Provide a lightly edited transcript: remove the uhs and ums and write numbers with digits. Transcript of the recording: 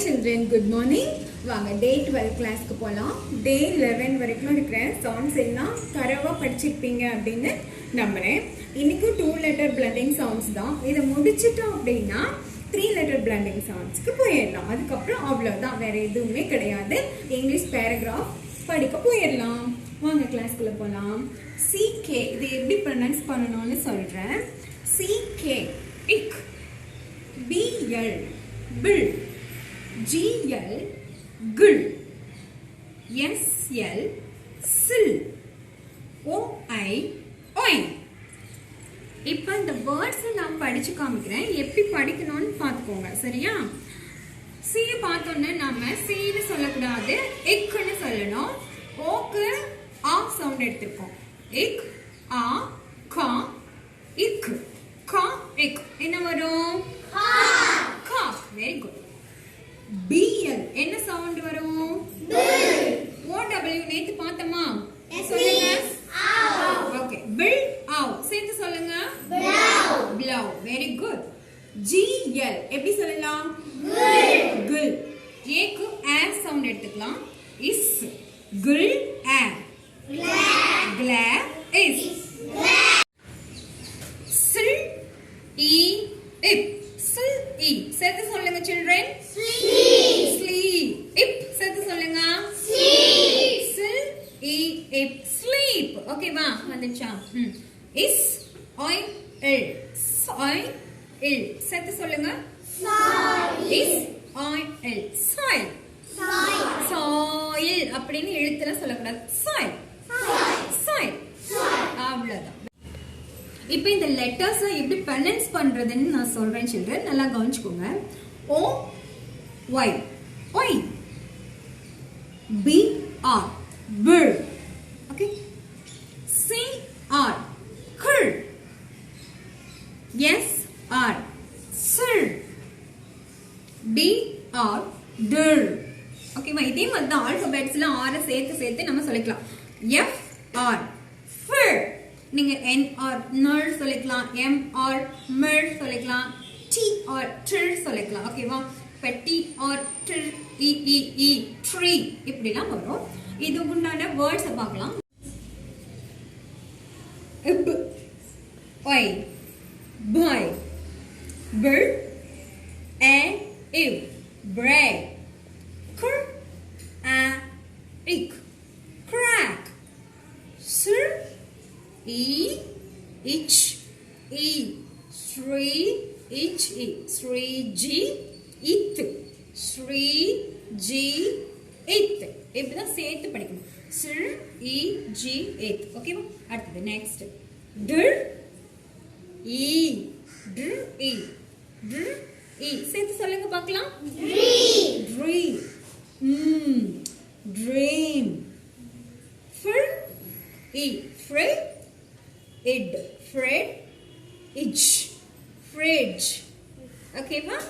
children, good morning. வாங்க டே 12 கிளாஸ்க்கு போலாம். டே 11 வரைக்கும் இருக்கிற சவுண்ட்ஸ் எல்லாம் தரவா படிச்சிருப்பீங்க அப்படின்னு நம்புறேன். இன்னைக்கு 2 letter blending sounds தான். இதை முடிச்சிட்டோம் அப்படின்னா 3 letter blending soundsக்கு போயிடலாம். அதுக்கப்புறம் அவ்வளவுதான், வேற எதுவுமே கிடையாது. இங்கிலீஷ் பேராகிராஃப் படிக்க போயிடலாம். வாங்க கிளாஸ்க்குள்ள போலாம். CK இது எப்படி ப்ரொனவுன்ஸ் பண்ணணும்னு சொல்றேன். CK இக், BL பில், GL குல், SL சில், OI ஒய். இப்போ இந்த வேர்ட்ஸ் நான் படிச்சு காமிக்கிறேன், எப்படி படிக்கணும்னு பார்த்துக்கோங்க. சரியா? சி பார்த்தோன்னே நம்ம சீன்னு சொல்லக்கூடாது, இக்குன்னு சொல்லணும். ஓக்கு ஆ சவுண்ட் எடுத்திருக்கோம். இக், ஆ, கா, இக், கா, இக். என்ன வரும்? கா. Very good. BL என்ன சவுண்ட் வரும்? OW நேத்து பார்த்தோமா? சொல்லுங்க. ஓகே. பில், ஆவ். சேர்த்து சொல்லுங்க. ப்ளவ். Very good. GL எப்படி சொல்லலாம்? குல். ஏக்கு ஏ சவுண்ட் எடுத்துக்கலாம். இஸ், குல், ஏ. கிளா, இஸ். சில், இ, இப். சில், இ. சேர்த்து சொல்லுங்க சில்ட்ரன். ஸ்லீப். இப் சேர்த்து சொல்லுங்க. சில், இ, இப். ஸ்லீப். ஓகேவா? வந்துச்சா? S, Y, L. சாய், இல். சேர்த்து சொல்லுங்க. S, Y, L. சாய். சாயில் அப்படின்னு எழுத்துல சொல்லக்கூடாது. சாய். சாய். அவ்வளவுதான். இப்போ இந்த லெட்டர்ஸ் எப்படி ப்ரொனவுன்ஸ் பண்றதுன்னு நான் சொல்றேன் சில்ட்ரன், நல்லா கவனிச்சுக்கோங்க. O Y ஒய், B R பிர், ஓகே. C R கிர், S R சிர், D R டிர். ஓகேவா? இதே மாதிரி தான் ஆல்பபெட்ஸ்ல R சேர்த்து நம்ம சொல்லிக்கலாம். F R Phir. நீங்க NR நர் சொல்லிக்கலாம், MR மிர் சொல்லிக்கலாம், TR ட்ர் சொல்லிக்கலாம். ஓகேவா? இப்ப TR ட்ர், EE ட்ரீ இப்படிலாம் வரும். இது உண்டான வேர்ட்ஸ் பார்க்கலாம். இப், ஒய், பாய், பிர், ஏ, இவ், பிரெட், குர், ஆ, இக், crack, sir, E, ich, E, Sri, ich, E, Sri, G, it, Sri, G, it. இப்படிதான் சேர்த்து படிக்கணும். Sri, E, G, it. ஓகேவா? அடுத்தது next. Dir, E, dir, E, dir, E. சேர்த்து சொல்லுங்க பார்க்கலாம். Dream, dream. Fir, E, frig, id, fred, itch, fridge. Okay, ma?